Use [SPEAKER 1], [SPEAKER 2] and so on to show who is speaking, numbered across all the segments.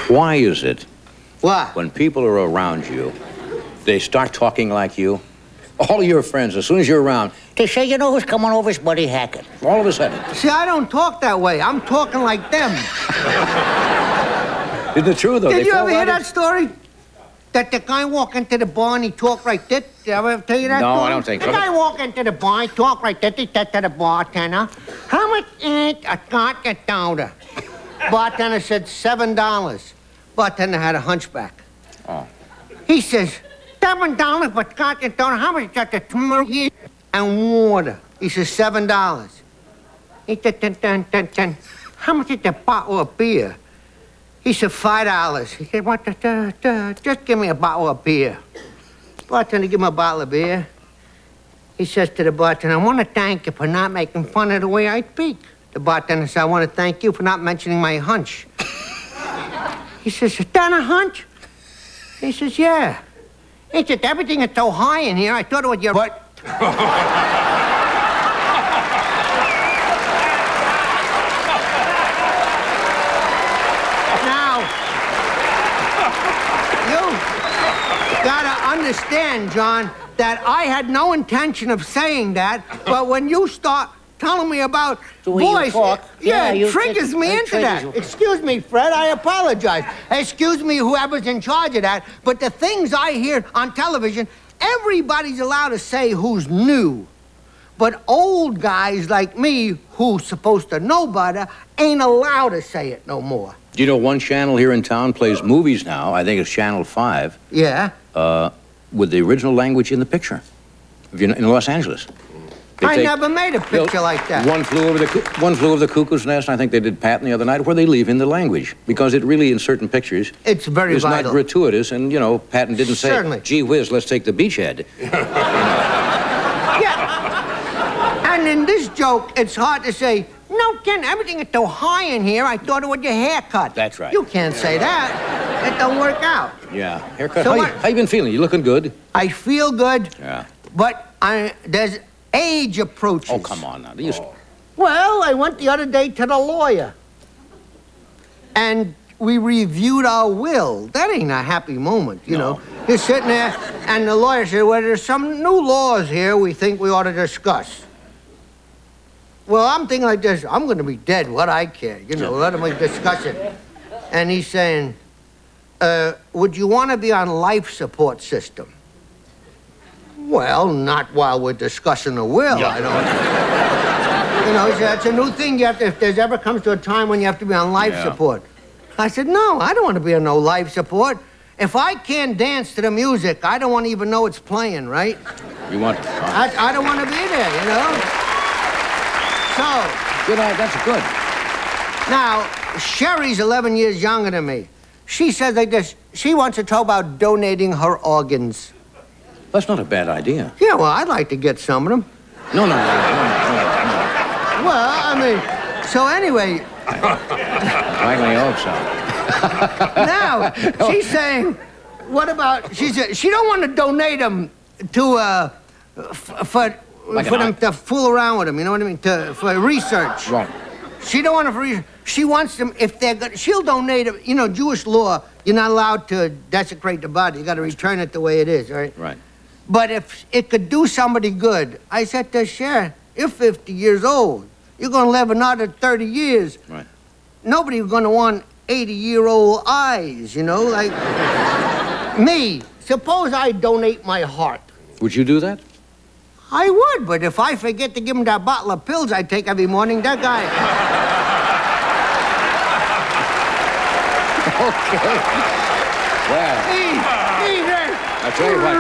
[SPEAKER 1] Why is it
[SPEAKER 2] What?
[SPEAKER 1] when people are around you, they start talking like you? All your friends, as soon as you're around,
[SPEAKER 3] They say, you know who's coming over is Buddy Hackett.
[SPEAKER 1] all of a sudden.
[SPEAKER 2] See, I don't talk that way. I'm talking like them.
[SPEAKER 1] Isn't it true, though?
[SPEAKER 2] Did
[SPEAKER 1] They
[SPEAKER 2] you
[SPEAKER 1] feel
[SPEAKER 2] ever hear
[SPEAKER 1] like
[SPEAKER 2] that
[SPEAKER 1] it?
[SPEAKER 2] story? That the guy walk into the bar and he talk like this? Did I ever tell you that?
[SPEAKER 1] No, I
[SPEAKER 2] story?
[SPEAKER 1] don't think
[SPEAKER 2] the
[SPEAKER 1] so.
[SPEAKER 2] The guy walk into the bar, he talk like this. He said to the bartender, how much is a vodka soda? Bartender said $7. Bartender had a hunchback.
[SPEAKER 1] Oh.
[SPEAKER 2] He says, $7 for vodka soda. How much is that? And water. He says, $7. He said, ten. How much is a bottle of beer? He said, $5. He said, what just give me a bottle of beer. Bartender give him a bottle of beer. He says to the bartender, I want to thank you for not making fun of the way I speak. The bartender said, I want to thank you for not mentioning my hunch. He says, is that a hunch? He says, yeah. He said, everything is so high in here, I thought it was your... What? Gotta understand, John, that I had no intention of saying that, but when you start telling me about
[SPEAKER 3] The way you
[SPEAKER 2] voice,
[SPEAKER 3] talk,
[SPEAKER 2] it triggers me
[SPEAKER 3] it
[SPEAKER 2] into
[SPEAKER 3] triggers
[SPEAKER 2] that.
[SPEAKER 3] you.
[SPEAKER 2] Excuse me, Fred, I apologize. Excuse me, whoever's in charge of that, but the things I hear on television, everybody's allowed to say who's new. But old guys like me, who's supposed to know better, ain't allowed to say it no more.
[SPEAKER 1] Do you know one channel here in town plays movies now? I think it's Channel 5.
[SPEAKER 2] Yeah?
[SPEAKER 1] With the original language in the picture. In Los Angeles.
[SPEAKER 2] I never made a picture like that.
[SPEAKER 1] One flew over the cuckoo's nest, and I think they did Patton the other night, where they leave in the language. Because it really, in certain pictures,
[SPEAKER 2] it's very vital.
[SPEAKER 1] Not gratuitous. And, you know, Patton didn't say,
[SPEAKER 2] Certainly.
[SPEAKER 1] Gee whiz, let's take the beachhead.
[SPEAKER 2] Yeah. And in this joke, it's hard to say, no, Ken, everything is so high in here, I thought it was your haircut.
[SPEAKER 1] That's right.
[SPEAKER 2] You can't say that. It don't work out.
[SPEAKER 1] Yeah. Haircut.
[SPEAKER 2] So
[SPEAKER 1] how you been feeling? You looking good?
[SPEAKER 2] I feel good.
[SPEAKER 1] Yeah.
[SPEAKER 2] But there's age approaches.
[SPEAKER 1] Oh, come on now.
[SPEAKER 2] Well, I went the other day to the lawyer. And we reviewed our will. That ain't a happy moment, you know. You're sitting there, and the lawyer said, well, there's some new laws here we think we ought to discuss. Well, I'm thinking like this, I'm going to be dead, what I care, you know, let me discuss it. And he's saying, would you want to be on life support system? Well, not while we're discussing the will, I don't. You know, he said, that's a new thing you have to, if there's ever comes to a time when you have to be on life support. I said, no, I don't want to be on no life support. If I can't dance to the music, I don't want to even know it's playing, right?
[SPEAKER 1] You want...
[SPEAKER 2] I don't want to be there, you know? So...
[SPEAKER 1] Good, that's good.
[SPEAKER 2] Now, Sherry's 11 years younger than me. She says like this, she wants to talk about donating her organs.
[SPEAKER 1] That's not a bad idea.
[SPEAKER 2] Yeah, well, I'd like to get some of them.
[SPEAKER 1] No.
[SPEAKER 2] Well, I mean, so anyway...
[SPEAKER 1] I can hope so.
[SPEAKER 2] Now, she's saying, what about... She said she don't want to donate them to, for them to fool around with them, you know what I mean? For research.
[SPEAKER 1] Right.
[SPEAKER 2] She don't want them for research. She wants them, if they're good, she'll donate them. You know, Jewish law, you're not allowed to desecrate the body. You got to return it the way it is, right?
[SPEAKER 1] Right.
[SPEAKER 2] But if it could do somebody good, I said to Cher, you're 50 years old. You're going to live another 30 years.
[SPEAKER 1] Right.
[SPEAKER 2] Nobody's going to want 80-year-old eyes, you know, like me. Suppose I donate my heart.
[SPEAKER 1] Would you do that?
[SPEAKER 2] I would, but if I forget to give him that bottle of pills I take every morning, that guy...
[SPEAKER 1] Okay. Well, I tell you what.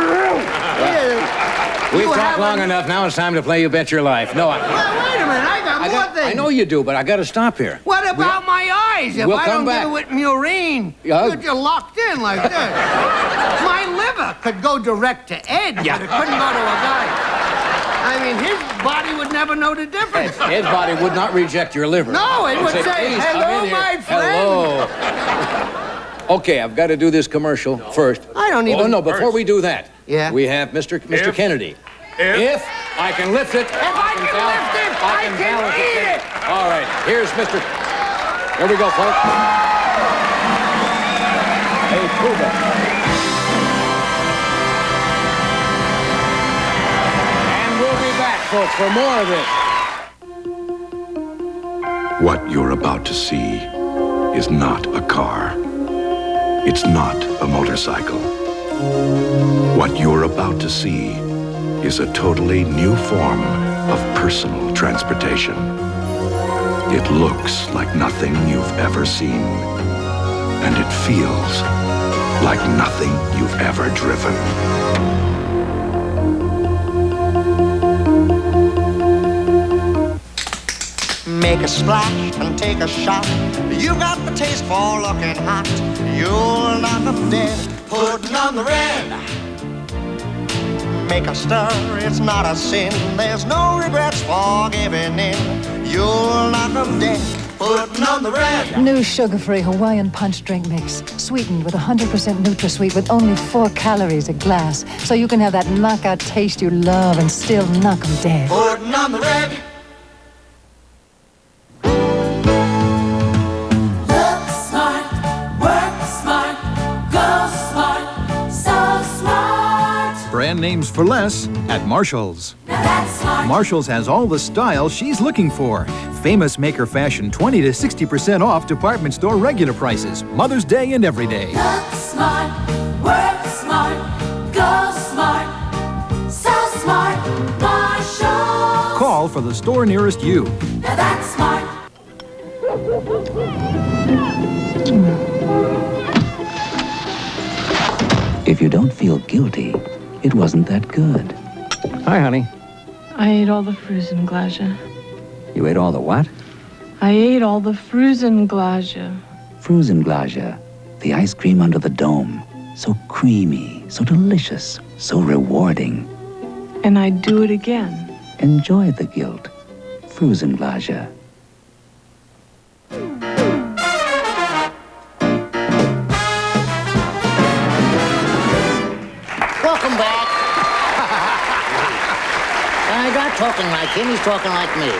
[SPEAKER 1] We've talked long enough. Now it's time to play You Bet Your Life. No,
[SPEAKER 2] Well, wait a minute. I got more things.
[SPEAKER 1] I know you do, but I got to stop here.
[SPEAKER 2] What about my eyes? If
[SPEAKER 1] We'll
[SPEAKER 2] I
[SPEAKER 1] come
[SPEAKER 2] don't
[SPEAKER 1] back.
[SPEAKER 2] get it with Murine, you're locked in like this. My liver could go direct to Ed, but it couldn't go to a guy. I mean, his body would never know the difference.
[SPEAKER 1] Ed's body would not reject your liver.
[SPEAKER 2] No, it would say,
[SPEAKER 1] "Please, come
[SPEAKER 2] hello,
[SPEAKER 1] in here."
[SPEAKER 2] my friend.
[SPEAKER 1] Hello. Okay, I've got to do this commercial first.
[SPEAKER 2] I don't even...
[SPEAKER 1] Oh, no, before we do that,
[SPEAKER 2] Yeah?
[SPEAKER 1] we have Mr. Kennedy. If I can lift it,
[SPEAKER 2] If I can lift it, I can
[SPEAKER 1] balance
[SPEAKER 2] eat it.
[SPEAKER 1] All right, here's Mr. Here we go, folks. Hey, Cuba. And we'll be back, folks, for more of this.
[SPEAKER 4] What you're about to see is not a car. It's not a motorcycle. What you're about to see is a totally new form of personal transportation. It looks like nothing you've ever seen, and it feels like nothing you've ever driven.
[SPEAKER 5] Make a splash and take a shot. You got the taste for looking hot. You'll knock 'em dead, putting on the red. Make a stir, it's not a sin. There's no regrets for giving in. You'll knock 'em dead, putting on the red.
[SPEAKER 6] New sugar-free Hawaiian punch drink mix, sweetened with 100% NutraSweet with only 4 calories a glass, so you can have that knockout taste you love and still knock 'em dead.
[SPEAKER 5] Putting on the red.
[SPEAKER 7] Brand names for less at Marshall's.
[SPEAKER 8] Now that's smart.
[SPEAKER 7] Marshall's has all the style she's looking for. Famous maker fashion 20 to 60% off department store regular prices. Mother's Day and every day.
[SPEAKER 8] Look smart, work smart, go smart, so smart, Marshall.
[SPEAKER 7] Call for the store nearest you.
[SPEAKER 8] Now that's smart.
[SPEAKER 9] If you don't feel guilty, it wasn't that good.
[SPEAKER 1] Hi, honey.
[SPEAKER 10] I ate all the Frusenglasje.
[SPEAKER 9] You ate all the what?
[SPEAKER 10] I ate all the Frusenglasje.
[SPEAKER 9] Frusenglasje, the ice cream under the dome. So creamy, so delicious, so rewarding.
[SPEAKER 10] And I'd do it again.
[SPEAKER 9] Enjoy the guilt. Frusenglasje.
[SPEAKER 3] Welcome back. I'm not talking like him, he's talking like me.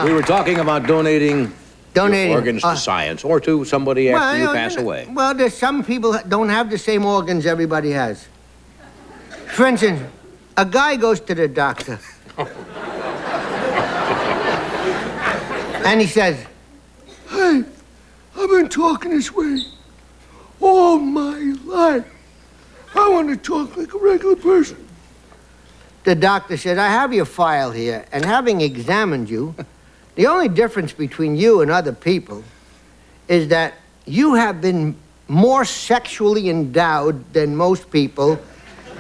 [SPEAKER 1] We were talking about donating
[SPEAKER 2] Donating.
[SPEAKER 1] your organs to science or to somebody after you pass away.
[SPEAKER 2] Well, there's some people that don't have the same organs everybody has. For instance, a guy goes to the doctor. And he says, "Hey, I've been talking this way all my life. I want to talk like a regular person." The doctor said, "I have your file here, and having examined you, the only difference between you and other people is that you have been more sexually endowed than most people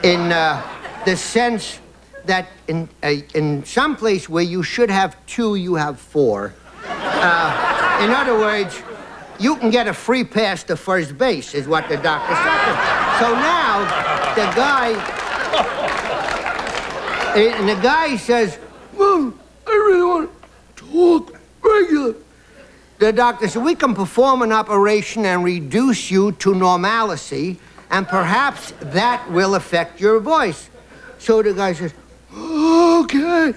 [SPEAKER 2] in the sense that in some place where you should have 2, you have 4. In other words, you can get a free pass to first base, is what the doctor said. So now, the guy says, "Well, I really want to talk regular." The doctor said, "We can perform an operation and reduce you to normalcy, and perhaps that will affect your voice." So the guy says, "Okay."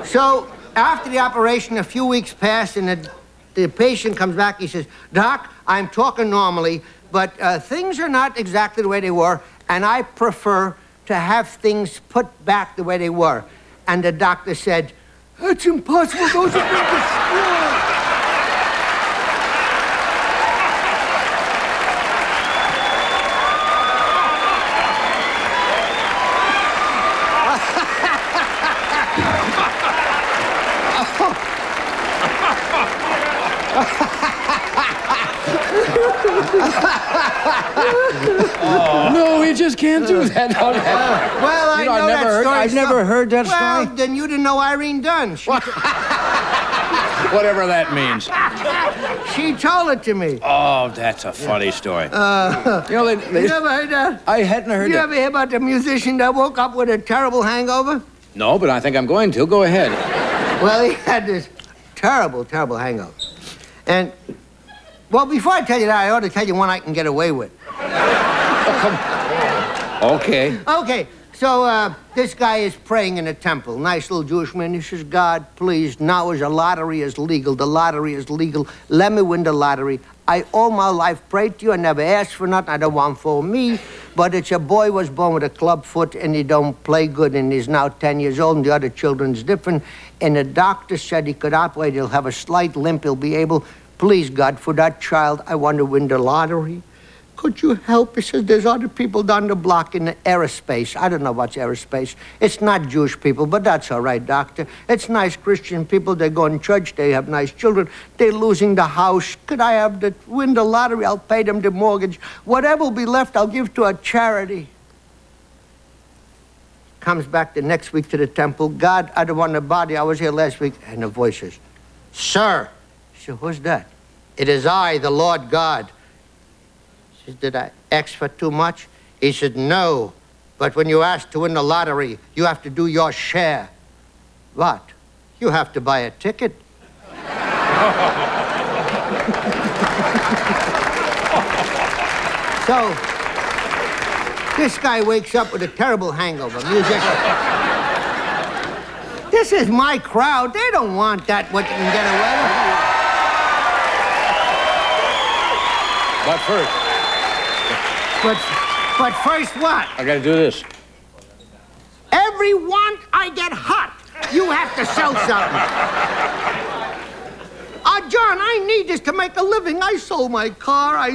[SPEAKER 2] So after the operation, a few weeks pass, and the patient comes back. He says, "Doc, I'm talking normally, but things are not exactly the way they were, and I prefer to have things put back the way they were." And the doctor said, "That's impossible. Those have been destroyed."
[SPEAKER 1] No, we just can't do that.
[SPEAKER 2] Well, I know that story.
[SPEAKER 1] I've never heard that
[SPEAKER 2] Well,
[SPEAKER 1] story.
[SPEAKER 2] then you didn't know Irene Dunn.
[SPEAKER 1] Whatever that means.
[SPEAKER 2] She told it to me.
[SPEAKER 1] Oh, that's a funny story.
[SPEAKER 2] You ever heard that?
[SPEAKER 1] I hadn't heard
[SPEAKER 2] You
[SPEAKER 1] that.
[SPEAKER 2] ever hear about the musician that woke up with a terrible hangover?
[SPEAKER 1] No, but I think I'm going to. Go ahead.
[SPEAKER 2] Well, he had this terrible, terrible hangover. And, well, before I tell you that, I ought to tell you one I can get away with.
[SPEAKER 1] Okay.
[SPEAKER 2] Okay, so this guy is praying in a temple. Nice little Jewish man. He says, "God, please, now as a lottery is legal, the lottery is legal. Let me win the lottery. I all my life prayed to you. I never asked for nothing. I don't want for me. But it's a boy was born with a club foot and he don't play good and he's now 10 years old and the other children's different. And the doctor said he could operate. He'll have a slight limp. He'll be able, please, God, for that child, I want to win the lottery. Could you help? He says, there's other people down the block in the aerospace. I don't know what's aerospace. It's not Jewish people, but that's all right, doctor. It's nice Christian people. They go in church. They have nice children. They're losing the house. Could I have the win the lottery? I'll pay them the mortgage. Whatever will be left, I'll give to a charity. Comes back the next week to the temple. God, I don't want to bother you. I was here last week. And the voice says, sir. I said, who's that? It is I, the Lord God. Did I ask for too much? He said, no. But when you ask to win the lottery, you have to do your share. What? You have to buy a ticket. So, this guy wakes up with a terrible hangover. Music. This is my crowd. They don't want that, what you can get away with.
[SPEAKER 1] But first.
[SPEAKER 2] But first what?
[SPEAKER 1] I gotta do this.
[SPEAKER 2] Every want I get hot, you have to sell something. John, I need this to make a living. I sold my car, I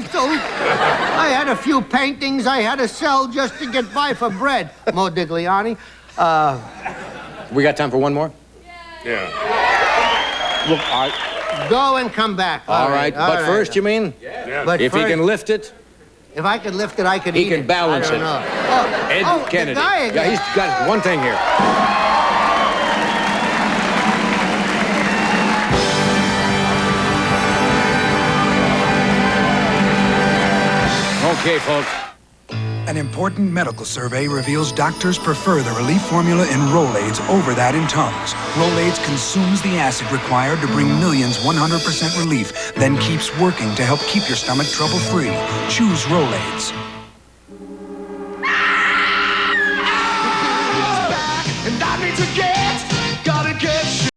[SPEAKER 2] had a few paintings I had to sell just to get by for bread. Modigliani.
[SPEAKER 1] We got time for one more?
[SPEAKER 11] Yeah.
[SPEAKER 1] Look,
[SPEAKER 2] go and come back.
[SPEAKER 1] All right. But first, you mean?
[SPEAKER 11] Yeah.
[SPEAKER 2] But
[SPEAKER 1] if
[SPEAKER 2] first,
[SPEAKER 1] he can lift it?
[SPEAKER 2] If I could lift it, I could eat it.
[SPEAKER 1] He can balance it. Ed Kennedy.
[SPEAKER 2] The guy again.
[SPEAKER 1] Yeah, he's got one thing here. Okay, folks.
[SPEAKER 12] An important medical survey reveals doctors prefer the relief formula in Rolaids over that in Tums. Rolaids consumes the acid required to bring millions 100% relief, then keeps working to help keep your stomach trouble-free. Choose Rolaids.
[SPEAKER 5] And I need to get